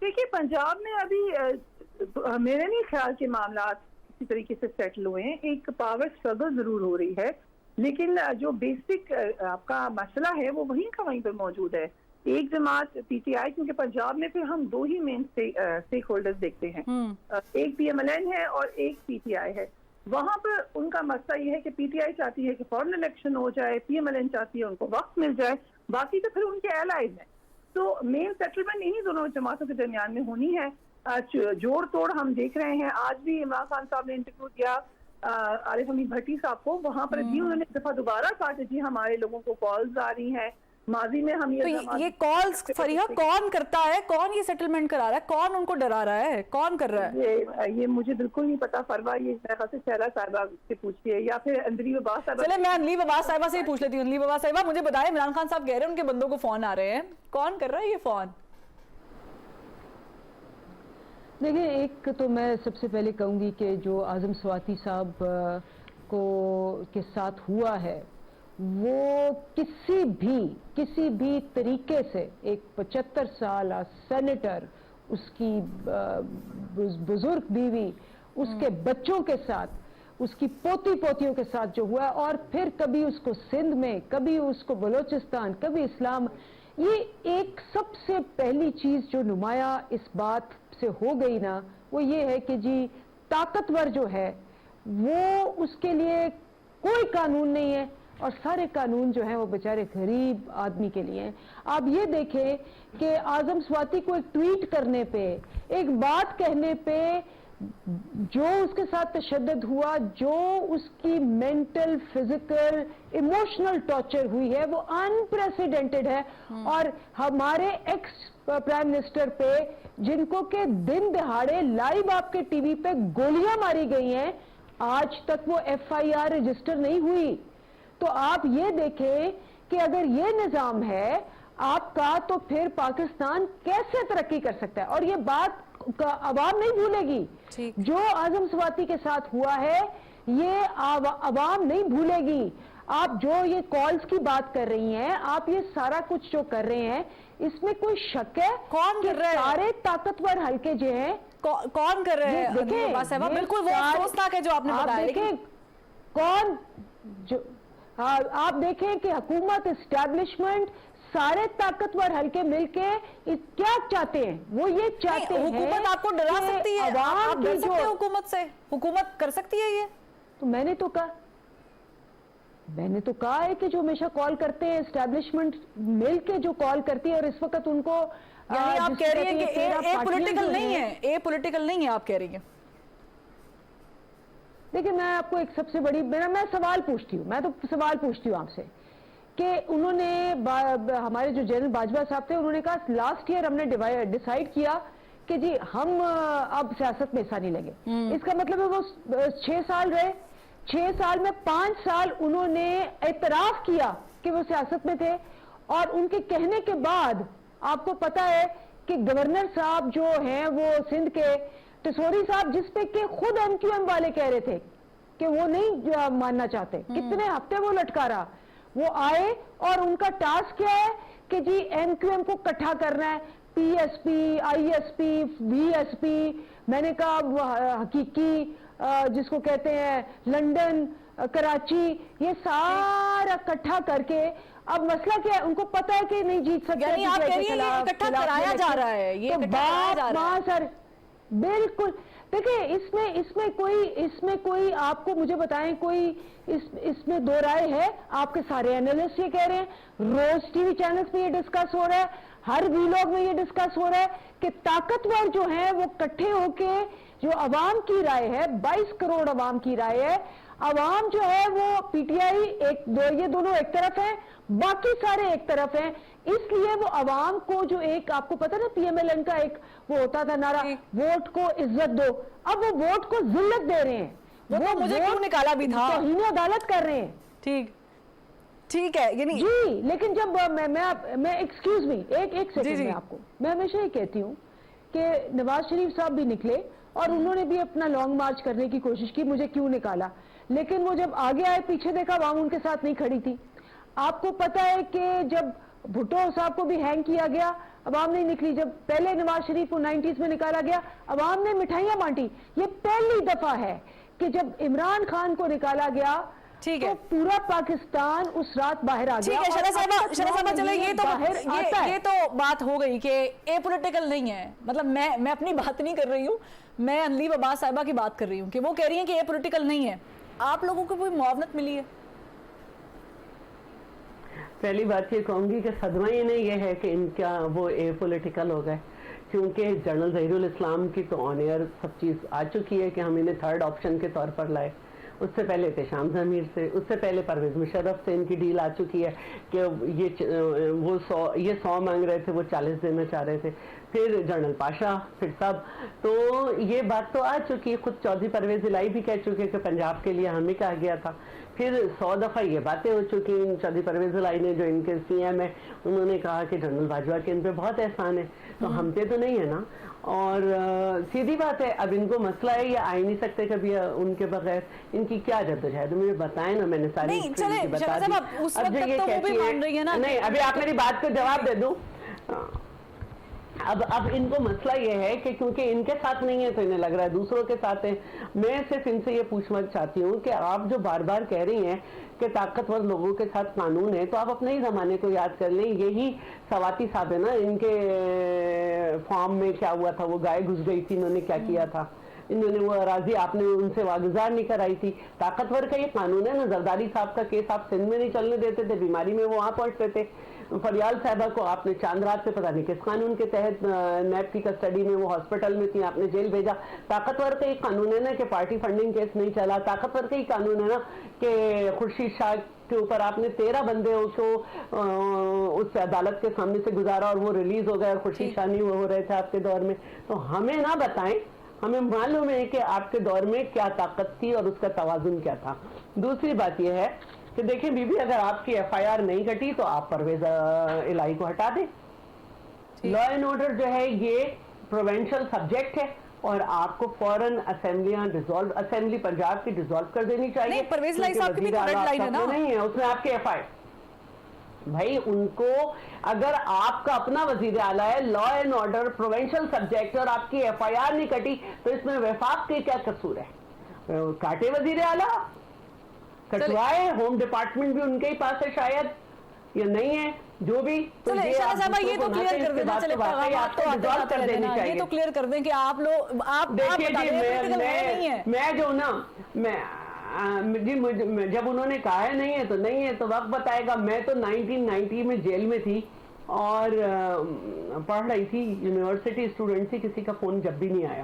देखिए, पंजाब में अभी मेरे नहीं ख्याल के मामला किसी तरीके से सेटल हुए हैं। एक पावर स्ट्रगल जरूर हो रही है, लेकिन जो बेसिक आपका मसला है वो वहीं का वहीं पर मौजूद है। ایک جماعت PTI, کیونکہ پنجاب میں پھر ہم 2 ہی مین اسٹیک ہولڈرز دیکھتے ہیں, ایک PMLN ہے اور ایک PTI ہے. وہاں پر ان کا مسئلہ یہ ہے کہ PTI چاہتی ہے کہ فورن الیکشن ہو جائے, PMLN چاہتی ہے ان کو وقت مل جائے, باقی تو پھر ان کے الائز ہیں. تو مین سیٹلمنٹ انہی دونوں جماعتوں کے درمیان میں ہونی ہے. جوڑ توڑ ہم دیکھ رہے ہیں. آج بھی عمران خان صاحب نے انٹرویو کیا عارف حمید بھٹی صاحب کو, وہاں پر بھی انہوں نے ایک دفعہ دوبارہ کہا کہ جی ہمارے لوگوں کو کالز آ رہی ہیں. ماضی میں ہم یہ کالز فریحہ کون کرتا ہے, کون یہ سیٹلمنٹ کرا رہا ہے, کون ان کو ڈرا رہا ہے, کون کر رہا ہے؟ یہ مجھے بالکل نہیں پتا فروا, یہ میرے خیال سے شہلا صاحبہ سے پوچھیے یا پھر اندلیب عباس صاحبہ. چلے میں اندلیب عباس صاحبہ سے ہی پوچھ لیتی ہوں. اندلیب عباس صاحبہ مجھے بتائیں, عمران خان صاحب کہہ رہے ہیں ان کے بندوں کو فون آ رہے ہیں, کون کر رہا ہے یہ فون؟ دیکھیں, ایک تو میں سب سے پہلے کہوں گی کہ جو اعظم سواتی صاحب کے ساتھ ہوا ہے وہ کسی بھی طریقے سے ایک 75 سالہ سینیٹر, اس کی بزرگ بیوی, اس کے بچوں کے ساتھ, اس کی پوتیوں کے ساتھ جو ہوا ہے, اور پھر کبھی اس کو سندھ میں, کبھی اس کو بلوچستان, کبھی اسلام, یہ ایک سب سے پہلی چیز جو نمایاں اس بات سے ہو گئی نا, وہ یہ ہے کہ جی طاقتور جو ہے وہ اس کے لیے کوئی قانون نہیں ہے, اور سارے قانون جو ہیں وہ بیچارے غریب آدمی کے لیے ہیں. آپ یہ دیکھیں کہ اعظم سواتی کو ایک ٹویٹ کرنے پہ, ایک بات کہنے پہ جو اس کے ساتھ تشدد ہوا, جو اس کی مینٹل, فزیکل, ایموشنل ٹارچر ہوئی ہے, وہ انپریسیڈنٹڈ ہے. اور ہمارے ایکس پرائم منسٹر پہ, جن کو کہ دن دہاڑے لائیو آپ کے ٹی وی پہ گولیاں ماری گئی ہیں, آج تک وہ FIR رجسٹر نہیں ہوئی. تو آپ یہ دیکھیں کہ اگر یہ نظام ہے آپ کا, تو پھر پاکستان کیسے ترقی کر سکتا ہے؟ اور یہ بات عوام نہیں بھولے گی. جو اعظم سواتی کے ساتھ ہوا ہے یہ عوام نہیں بھولے گی. آپ جو یہ کالز کی بات کر رہی ہیں, آپ یہ سارا کچھ جو کر رہے ہیں, اس میں کوئی شک ہے؟ کون کر رہے ہیں؟ سارے طاقتور حلقے جو ہیں کون کر رہے ہیں؟ بالکل وہ افسوسناک ہے جو آپ نے بتایا. دیکھیں کون جو, آپ دیکھیں کہ حکومت, اسٹیبلشمنٹ, سارے طاقتور حلقے مل کے کیا چاہتے ہیں؟ وہ یہ چاہتے ہیں حکومت آپ کو ڈرا سکتی ہے, آپ ڈر سکتے ہیں حکومت سے, حکومت کر سکتی ہے یہ. تو میں نے تو کہا ہے کہ جو ہمیشہ کال کرتے ہیں, اسٹیبلشمنٹ مل کے جو کال کرتی ہے, اور اس وقت ان کو یعنی آپ کہہ رہی ہیں کہ اے پولیٹیکل نہیں ہے, اے پولیٹیکل نہیں ہے آپ کہہ رہی ہیں. دیکھیں میں آپ کو ایک سب سے بڑی, میں سوال پوچھتی ہوں آپ سے کہ انہوں نے, ہمارے جو جنرل باجوہ صاحب تھے, انہوں نے کہا لاسٹ ایئر ہم نے ڈیسائیڈ کیا کہ جی ہم اب سیاست میں حصہ نہیں لیں گے. اس کا مطلب ہے وہ 6 سال رہے, 6 سال میں 5 سال انہوں نے اعتراف کیا کہ وہ سیاست میں تھے, اور ان کے کہنے کے بعد آپ کو پتا ہے کہ گورنر صاحب جو ہیں وہ سندھ کے, ٹسوری صاحب, جس پہ کہ خود MQM والے کہہ رہے تھے کہ وہ نہیں ماننا چاہتے, کتنے ہفتے وہ لٹکا رہا, وہ آئے اور ان کا ٹاسک کیا ہے کہ جی MQM کو اکٹھا کرنا ہے, PSP, ISP, VSP, میں نے کہا حقیقی, جس کو کہتے ہیں لندن, کراچی, یہ سارا اکٹھا کر کے. اب مسئلہ کیا ہے, ان کو پتا ہے کہ نہیں جیت سکتے, یعنی آپ کہہ رہی ہیں یہ اکٹھا کرایا جا رہا ہے, یہ اکٹھا کرایا جا رہا ہے. سر بالکل. دیکھیں اس میں کوئی آپ کو مجھے بتائیں, کوئی اس میں دو رائے ہے؟ آپ کے سارے اینالسٹ یہ کہہ رہے ہیں, روز ٹی وی چینلز میں یہ ڈسکس ہو رہا ہے, ہر ویلاگ میں یہ ڈسکس ہو رہا ہے کہ طاقتور جو ہیں وہ اکٹھے ہو کے, جو عوام کی رائے ہے, 22 کروڑ عوام کی رائے ہے, عوام جو ہے وہ PTI یہ دونوں ایک طرف ہیں, باقی سارے ایک طرف ہیں. اس لیے وہ عوام کو جو ایک, آپ کو پتا نا PMLN کا ایک وہ ہوتا تھا نعرہ, ووٹ کو عزت دو, اب وہ ووٹ کو ذلت دے رہے ہیں. وہ مجھے کیوں نکالا بھی تھا, توہین عدالت کر رہے ہیں. ٹھیک ہے, یعنی جی, لیکن جب میں ایکسکیوز می ایک سیکنڈ میں آپ کو, میں ہمیشہ یہ کہتی ہوں کہ نواز شریف صاحب بھی نکلے اور انہوں نے بھی اپنا لانگ مارچ کرنے کی کوشش کی, مجھے کیوں نکالا, لیکن وہ جب آگے آئے پیچھے دیکھا عوام ان کے ساتھ نہیں کھڑی تھی. آپ کو پتا ہے کہ جب بھٹو صاحب کو بھی ہینگ کیا گیا, عوام نہیں نکلی. جب پہلے نواز شریف کو 90s میں نکالا گیا, عوام نے مٹھائیاں بانٹی. یہ پہلی دفعہ ہے کہ جب عمران خان کو نکالا گیا, ٹھیک ہے تو پورا پاکستان اس رات باہر آ گیا. ٹھیک ہے شرح صاحبہ چلے یہ تو بات ہو گئی کہ اے پولیٹیکل نہیں ہے. مطلب میں اپنی بات نہیں کر رہی ہوں, میں انلیب عباس صاحبہ کی بات کر رہی ہوں کہ وہ کہہ رہی ہیں کہ اے پولیٹیکل نہیں ہے. آپ لوگوں کو کوئی معاونت ملی ہے؟ پہلی بات یہ کہوں گی کہ صدمہ یہ ہے کہ ان کا وہ اے پولیٹیکل ہو گئے, کیونکہ جنرل ظہیر الاسلام کی تو آن ایئر سب چیز آ چکی ہے کہ ہم انہیں تھرڈ آپشن کے طور پر لائے. اس سے پہلے احتشام ضمیر سے, اس سے پہلے پرویز مشرف سے ان کی ڈیل آ چکی ہے کہ وہ 100 مانگ رہے تھے, وہ 40 دینا چاہ رہے تھے. پھر جنرل پاشا, پھر سب, تو یہ بات تو آ چکی. خود چودھری پرویز الہی بھی کہہ چکے کہ پنجاب کے لیے ہمیں کہا گیا تھا. پھر 100 دفعہ یہ باتیں ہو چکی. چودھری پرویز الہی نے جو ان کے سی ایم ہے انہوں نے کہا کہ جنرل باجوہ کے ان پہ بہت احسان ہے, تو ہم پہ تو نہیں ہے نا. اور سیدھی بات ہے, اب ان کو مسئلہ ہے یہ آ ہی نہیں سکتے کبھی ان کے بغیر. ان کی کیا جدوجہد مجھے بتائیں نا, میں نے ساری بتا دی. اب جو یہ کہتی ہے نہیں, ابھی آپ میری بات کو جواب دے دوں. اب ان کو مسئلہ یہ ہے کہ کیونکہ ان کے ساتھ نہیں ہے تو انہیں لگ رہا ہے دوسروں کے ساتھ ہے. میں صرف ان سے یہ پوچھنا چاہتی ہوں کہ آپ جو بار بار کہہ رہی ہیں کہ طاقتور لوگوں کے ساتھ قانون ہے, تو آپ اپنے ہی زمانے کو یاد کر لیں. یہی سواتی صاحب ہے نا, ان کے فارم میں کیا ہوا تھا, وہ گائے گھس گئی تھی, انہوں نے کیا کیا تھا, انہوں نے وہ اراضی آپ نے ان سے واگزار نہیں کرائی تھی. طاقتور کا یہ قانون ہے نا. زرداری صاحب کا کیس آپ سندھ میں نہیں چلنے دیتے تھے, بیماری میں وہ وہاں پہنچتے تھے. فریال صاحبہ کو آپ نے چاند رات سے پتہ نہیں کس قانون کے تحت نیب کی کسٹڈی میں, وہ ہاسپٹل میں تھی, آپ نے جیل بھیجا. طاقتور کا یہ قانون ہے نا کہ پارٹی فنڈنگ کیس نہیں چلا. طاقتور کا یہ قانون ہے نا کہ خورشید شاہ کے اوپر آپ نے 13 بندے کو اس عدالت کے سامنے سے گزارا اور وہ ریلیز ہو گئے, اور خورشید شاہ نہیں ہو رہے تھے آپ کے دور میں. تو ہمیں نہ بتائیں, ہمیں معلوم ہے کہ آپ کے دور میں کیا طاقت تھی اور اس کا توازن کیا تھا. دوسری بات یہ ہے کہ دیکھیں بی بی, اگر آپ کی ایف آئی آر نہیں کٹی تو آپ پرویز الہی کو ہٹا دیں. لا اینڈ آرڈر جو ہے یہ پروونشل سبجیکٹ ہے, اور آپ کو فوراً اسمبلی پنجاب کی ڈیزالو کر دینی چاہیے. نہیں, پرویز الہی صاحب کی بھی تو ریڈ لائن ہے نا, نہیں ہے اس میں آپ کے ایف آئی بھائی. ان کو اگر آپ کا اپنا وزیر اعلیٰ ہے, law and order provincial subject, اور آپ کی ایف آئی آر نہیں کٹی, تو اس میں وفاق کے کیا قصور ہے؟ کاٹے وزیر اعلیٰ, کٹوائے. ہوم ڈپارٹمنٹ بھی ان کے ہی پاس ہے شاید, یا نہیں ہے, جو بھی. یہ تو کلیئر کر دیں, یہ تو کلیئر کر دیں کہ آپ لوگ میں جو نا جب انہوں نے کہا ہے نہیں ہے تو نہیں ہے, تو وقت بتائے گا. میں تو 1990 میں جیل میں تھی اور پڑھ رہی تھی, یونیورسٹی اسٹوڈنٹ تھی. کسی کا فون جب بھی نہیں آیا,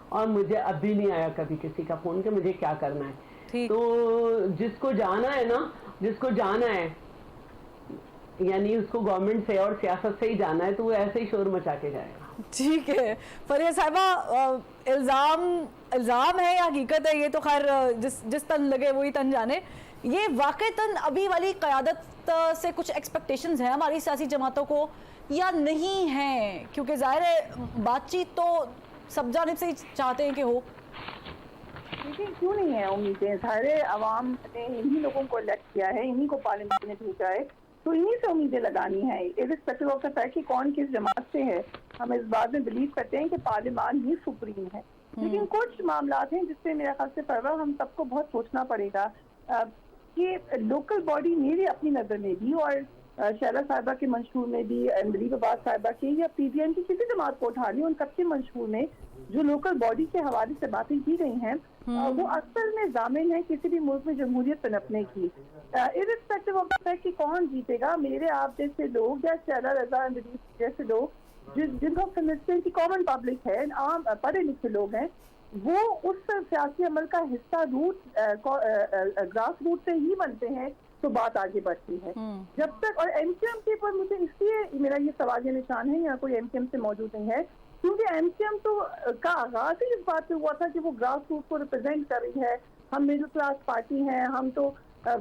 اور مجھے اب بھی نہیں آیا کبھی کسی کا فون کہ مجھے کیا کرنا ہے. تو جس کو جانا ہے نا, جس کو جانا ہے, یعنی اس کو گورنمنٹ سے اور سیاست سے ہی جانا ہے, تو وہ ایسے ہی شور مچا کے جائے گا. ٹھیک ہے فریہ صاحبہ, الزام ہے یا حقیقت ہے یہ تو خیر جس تن لگے وہی تن جانے. یہ واقعتاً ابھی والی قیادت سے کچھ ایکسپیکٹیشنز ہیں ہماری سیاسی جماعتوں کو یا نہیں ہیں؟ کیونکہ ظاہر ہے بات چیت تو سب جانب سے ہی چاہتے ہیں کہ ہو. لیکن کیوں نہیں ہے امیدیں؟ سارے عوام نے انہی لوگوں کو الیکٹ کیا ہے, انہی کو پارلیمنٹ میں بھیجا ہے, تو انہی سے امیدیں لگانی ہیں irrespective of the fact کہ کون کس جماعت سے ہے. ہم اس بات میں بلیو کرتے ہیں کہ پارلیمان ہی سپریم ہے, لیکن کچھ معاملات ہیں جس سے میرا خیال سے پروا ہم سب کو بہت سوچنا پڑے گا کہ لوکل باڈی میری اپنی نظر میں بھی, اور شیلہ صاحبہ کے منشور میں بھی, انلیب عباس صاحبہ کے, یا پی ڈی ایم کی کسی جماعت کو اٹھا لی, ان سب کے منشور میں جو لوکل باڈی کے حوالے سے باتیں کی گئی ہیں وہ اصل میں ضامن ہے کسی بھی ملک میں جمہوریت پنپنے کی. irrespective of the fact کہ کون جیتے گا, میرے آپ جیسے لوگ یا شیلہ رضا جیسے لوگ جن کو سمجھتے ہیں کہ کامن پبلک ہے, عام پڑھے لکھے لوگ ہیں, وہ اس سیاسی عمل کا حصہ گراس روٹ سے ہی بنتے ہیں, تو بات آگے بڑھتی ہے. جب تک, اور ایم کیو ایم کے اوپر مجھے اس لیے میرا یہ سوال یا نشان ہے, یا کوئی ایم کیو ایم سے موجود نہیں ہے, کیونکہ ایم کیو ایم تو کا آغاز ہی اس بات پہ ہوا تھا کہ وہ گراس روٹ کو ریپرزینٹ کر رہی ہے. ہم مڈل کلاس پارٹی ہیں, ہم تو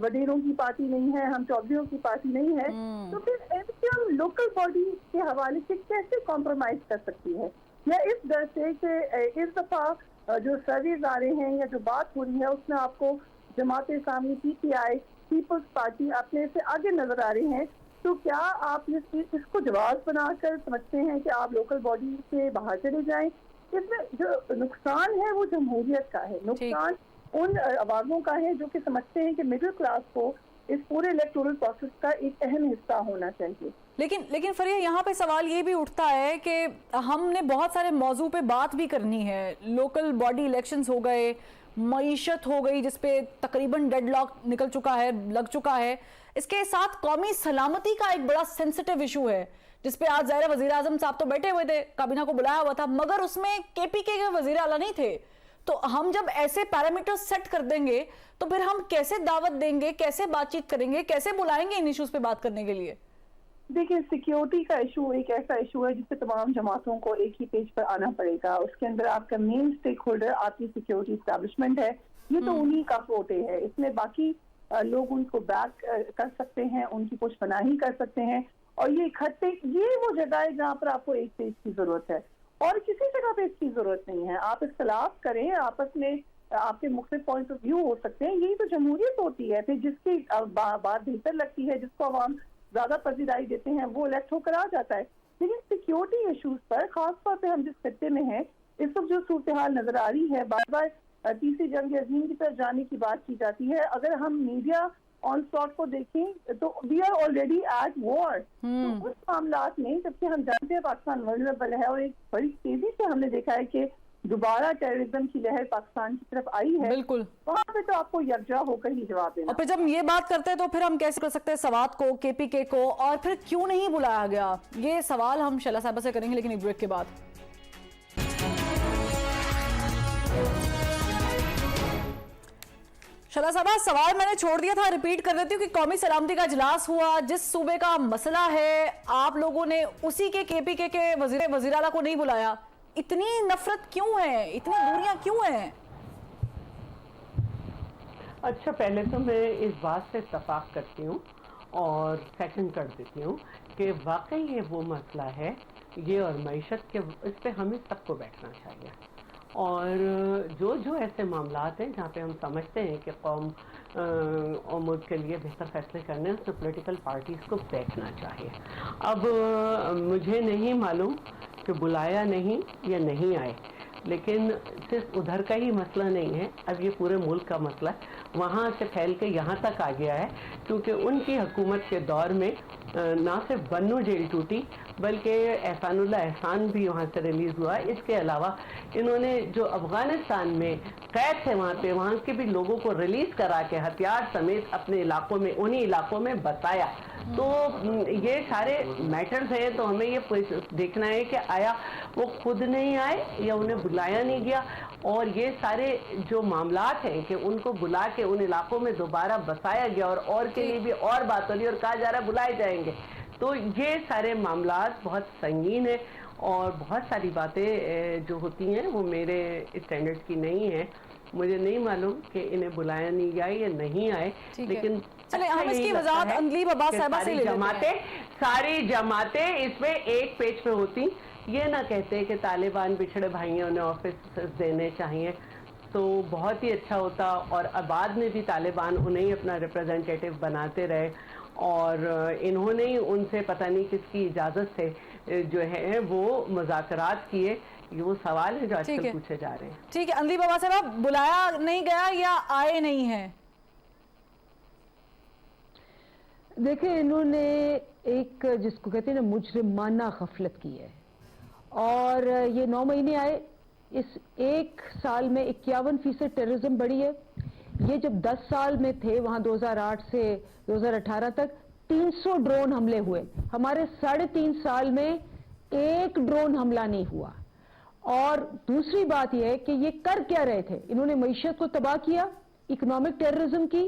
وڈیروں کی پارٹی نہیں ہے, ہم چودھریوں کی پارٹی نہیں ہے. تو پھر M Q M local body کے حوالے سے کیسے کمپرومائز کر سکتی ہے؟ یا اس ڈر سے کہ اس دفعہ جو سرویز آ رہے ہیں یا جو بات ہو رہی ہے اس میں آپ کو Jamaat Islami, P T I, peoples party اپنے سے آگے نظر آ رہے ہیں, تو کیا آپ اس کو جواز بنا کر سمجھتے ہیں کہ آپ لوکل باڈی سے باہر چلے جائیں؟ اس میں جو نقصان ہے وہ جمہوریت کا ہے, نقصان ان آوازوں کا ہے جو کہ سمجھتے ہیں کہ مڈل کلاس کو اس پورے الیکٹورل پروسیس کا ایک اہم حصہ ہونا چاہیے. لیکن فریہ یہاں پہ سوال یہ بھی اٹھتا ہے کہ ہم نے بہت سارے موضوع پہ بات بھی کرنی ہے. لوکل باڈی الیکشنز ہو گئے, معیشت ہو گئی جس پہ تقریباً ڈیڈ لاک نکل چکا ہے, لگ چکا ہے. اس کے ساتھ قومی سلامتی کا ایک بڑا سینسٹیو ایشو ہے جس پہ آج ظاہر وزیر اعظم صاحب تو بیٹھے ہوئے تھے, کابینہ کو بلایا ہوا تھا, مگر اس میں کے پی کے وزیر اعلیٰ نہیں تھے. تو ہم جب ایسے پیرامیٹر سیٹ کر دیں گے تو پھر ہم کیسے دعوت دیں گے, کیسے بات چیت کریں گے, کیسے بلائیں گے ان ایشوز پہ بات کرنے کے لیے؟ دیکھیں, سیکیورٹی کا ایشو ایک ایسا ایشو ہے جس پہ تمام جماعتوں کو ایک ہی پیج پر آنا پڑے گا. اس کے اندر آپ کا مین سٹیک ہولڈر آپ کی سیکیورٹی اسٹیبلشمنٹ ہے, یہ تو انہی کا فوٹے ہے. اس میں باقی لوگ ان کو بیک کر سکتے ہیں, ان کی پشت پناہی کر سکتے ہیں, اور یہ اکٹھے یہ وہ جگہ ہے جہاں پر آپ کو ایک پیج کی ضرورت ہے اور کسی جگہ پہ اس کی ضرورت نہیں ہے. آپ اختلاف کریں آپس میں, آپ کے مختلف پوائنٹ آف ویو ہو سکتے ہیں, یہی تو جمہوریت ہوتی ہے. پھر جس کی بات بہتر لگتی ہے, جس کو عوام زیادہ پذیرائی دیتے ہیں, وہ الیکٹ ہو کر آ جاتا ہے. لیکن سیکیورٹی ایشوز پر خاص طور پہ ہم جس خطے میں ہیں اس وقت جو صورتحال نظر آ رہی ہے, بار بار تیسری جنگ عظیم کی طرف جانے کی بات کی جاتی ہے. اگر ہم میڈیا آن سپاٹ کو دیکھیں تو we are already at war. تو اس معاملات میں جبکہ ہم جانتے ہیں پاکستان ولنریبل ہے, اور ایک بڑی تیزی سے ہم نے دیکھا ہے کہ دوبارہ ٹیررزم کی لہر پاکستان کی طرف آئی ہے, بالکل وہاں پہ تو آپ کو یکجا ہو کر ہی جواب دینا. اور پھر جب یہ بات کرتے ہیں تو پھر ہم کیسے کر سکتے ہیں سوات کو, کے پی کے کو, اور پھر کیوں نہیں بلایا گیا؟ یہ سوال ہم شیلا صاحبہ سے کریں گے لیکن ایک بریک کے بعد. شیلا صاحبہ, سوال میں نے چھوڑ دیا تھا, ریپیٹ کر دیتی ہوں کہ قومی سلامتی کا اجلاس ہوا, جس صوبے کا مسئلہ ہے آپ لوگوں نے اسی کے پی کے وزیر اعلیٰ کو نہیں بلایا. اتنی نفرت کیوں ہے, اتنی دوریاں کیوں ہیں؟ اچھا, پہلے تو میں اس بات سے اتفاق کرتی ہوں اور سیکنڈ کر دیتی ہوں کہ واقعی یہ وہ مسئلہ ہے, یہ اور معیشت کے, اس پہ ہمیں سب کو بیٹھنا چاہیے. اور جو ایسے معاملات ہیں جہاں پہ ہم سمجھتے ہیں کہ قوم اور ملک کے لیے بہتر فیصلے کرنے, اس میں پولیٹیکل پارٹیز کو بیٹھنا چاہیے. اب مجھے نہیں معلوم کہ بلایا نہیں یا نہیں آئے, لیکن صرف ادھر کا ہی مسئلہ نہیں ہے, اب یہ پورے ملک کا مسئلہ ہے. وہاں سے پھیل کے یہاں تک آ گیا ہے کیونکہ ان کی حکومت کے دور میں نہ صرف بنو جیل ٹوٹی بلکہ احسان اللہ احسان بھی وہاں سے ریلیز ہوا. اس کے علاوہ انہوں نے جو افغانستان میں قید تھے وہاں کے بھی لوگوں کو ریلیز کرا کے ہتھیار سمیت اپنے علاقوں میں, انہی علاقوں میں بسایا. تو یہ سارے میٹرز ہیں, تو ہمیں یہ دیکھنا ہے کہ آیا وہ خود نہیں آئے یا انہیں بلایا نہیں گیا. اور یہ سارے جو معاملات ہیں کہ ان کو بلا کے ان علاقوں میں دوبارہ بسایا گیا اور کے لیے بھی اور بات ہو رہی ہے اور کہا جا رہا ہے بلائے جائیں گے. تو یہ سارے معاملات بہت سنگین ہیں اور بہت ساری باتیں جو ہوتی ہیں وہ میرے اسٹینڈرڈ کی نہیں ہیں. مجھے نہیں معلوم کہ انہیں بلایا نہیں گیا یا نہیں آئے, لیکن ساری جماعتیں اس میں ایک پیج پہ ہوتی, یہ نہ کہتے کہ طالبان بچھڑے بھائیوں نے آفس دینے چاہیے تو بہت ہی اچھا ہوتا. اور بعد میں بھی طالبان انہیں اپنا ریپرزینٹیٹیو بناتے رہے, اور انہوں نے ان سے پتہ نہیں کس کی اجازت سے جو ہے وہ مذاکرات کیے. یہ وہ سوال ہے جو آج کل پوچھے جا رہے ہیں. ٹھیک ہے, اندلی بابا صاحب, بلایا نہیں گیا یا آئے نہیں ہیں؟ دیکھیں, انہوں نے ایک جس کو کہتے ہیں نا مجرمانہ غفلت کی ہے, اور یہ 9 مہینے آئے, اس ایک سال میں 51% ٹیررزم بڑھی ہے. یہ جب 10 سال میں تھے وہاں 2008 سے 2018 تک 300 ڈرون حملے ہوئے. ہمارے 3.5 سال میں ایک ڈرون حملہ نہیں ہوا. اور دوسری بات یہ ہے کہ یہ کر کیا رہے تھے, انہوں نے معیشت کو تباہ کیا, اکنامک ٹیررزم کی,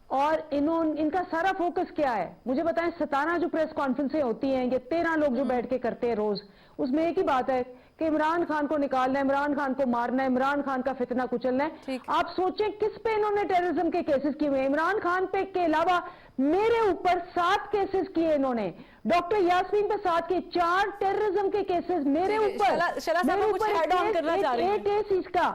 اور ان کا سارا فوکس کیا ہے مجھے بتائیں. 17 جو پریس کانفرنسیں ہوتی ہیں, یہ 13 لوگ جو بیٹھ کے کرتے ہیں روز, اس میں ایک ہی بات ہے کہ عمران خان کو نکالنا ہے, عمران خان کو مارنا ہے, عمران خان کا فتنہ کچلنا ہے. آپ سوچیں کس پہ انہوں نے ٹیررزم کے کیسز کیے ہوئے. عمران خان پہ کے علاوہ میرے اوپر 7 کیسز کیے انہوں نے, ڈاکٹر یاسمین پہ 7 کے, 4 ٹیررزم کے کیسز میرے اوپر. ایک کیس اس کا,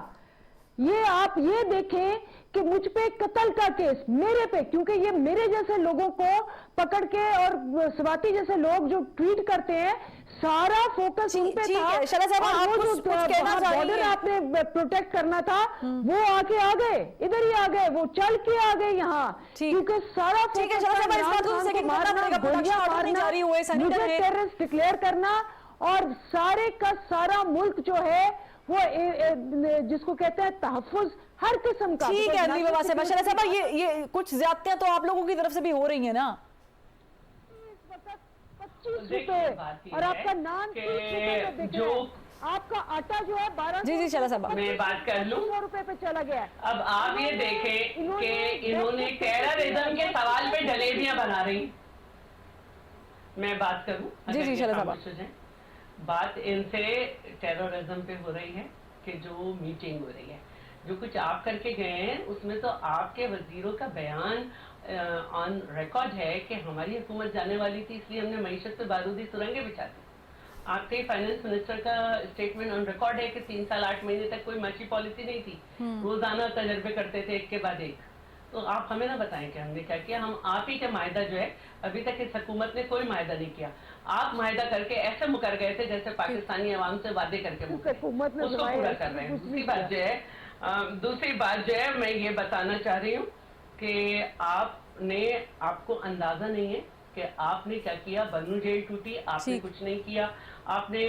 ये आप ये देखें कि मुझ पे कत्ल का केस मेरे पे, क्योंकि ये मेरे जैसे लोगों को पकड़ के और स्वाति जैसे लोग जो ट्वीट करते हैं, सारा फोकस उन पे ठीक था। है, शैला साहब, और आप वो कुछ जो कहना चाह रही बॉर्डर हैं। आपने प्रोटेक्ट करना था, वो आके आ गए, इधर ही आ गए, वो चल के आ गए यहाँ, ठीक। क्योंकि सारा ठीक है, focus शैला था साहब, इस बात को इमरान खान second को करना मारना, पड़ेगा, गोलियां production order नहीं मारना, जारी हुए, senator मुझे है। टेररिस्ट डिक्लेयर करना, और सारे का सारा मुल्क जो है वो जिसको कहते हैं तहफ्फुज़ हर किस्म का। ठीक है अदली बाबा से शैला साहब, ये कुछ ज्यादतियां तो आप लोगों की तरफ से भी हो रही है ना? 25 देखिए, रुपए बात ये और है आपका नान कि 30 रुपए में बिक जो- रहा है। आपका आटा जो है 12 जी, शैला साहब। मैं बात कर लूं? 100 रुपए पे चला गया है। अब आप ये देखें कि इन्होंने टेररिज्म के सवाल पे जलेबियां बना रही। मैं बात करूं? जी, अगर ये शैला साहब। खामोश हो जाएं। बात इनसे टेररिज्म पे हो रही है कि जो मीटिंग हो रही है, जो कुछ आप करके गए हैं, उसमें तो आपके वजीरों का बयान ऑन रिकॉर्ड है कि हमारी हुकूमत जाने वाली थी, इसलिए हमने मईशत पे बारूदी सुरंगें बिछा दी। आपके फाइनेंस मिनिस्टर का स्टेटमेंट ऑन रिकॉर्ड है कि 3 साल 8 महीने तक कोई मची पॉलिसी नहीं थी, रोजाना तजर्बे करते थे एक के बाद एक। तो आप हमें ना बताएं कि हमने क्या किया। हम आप ही के मायदा जो है, अभी तक इस हुकूमत ने कोई मायदा नहीं किया। आप मायदा करके ऐसे मुकर गए थे जैसे पाकिस्तानी अवाम से वादे करके मुकरे, हुकूमत ने उसको पूरा कर रहे हैं। दूसरी बात जो है मैं ये बताना चाह रही हूँ कि आपको अंदाजा नहीं है कि आपने क्या किया। बन्नू जेल टूटी, आपने ठीक। कुछ नहीं किया। आपने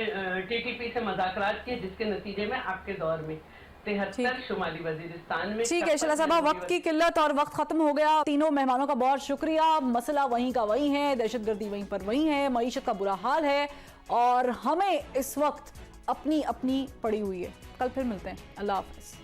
टीटीपी से मुज़ाकरात किए, जिसके नतीजे में आपके दौर में 73 शुमाली वजीरिस्तान में। ठीक है शैला साहब, वक्त की किल्लत और वक्त खत्म हो गया। तीनों मेहमानों का बहुत शुक्रिया। मसला वहीं का वहीं है, दहशतगर्दी वहीं पर वहीं है, मईशत का बुरा हाल है और हमें इस वक्त अपनी अपनी पड़ी हुई है। कल फिर मिलते हैं। अल्लाह हाफिज।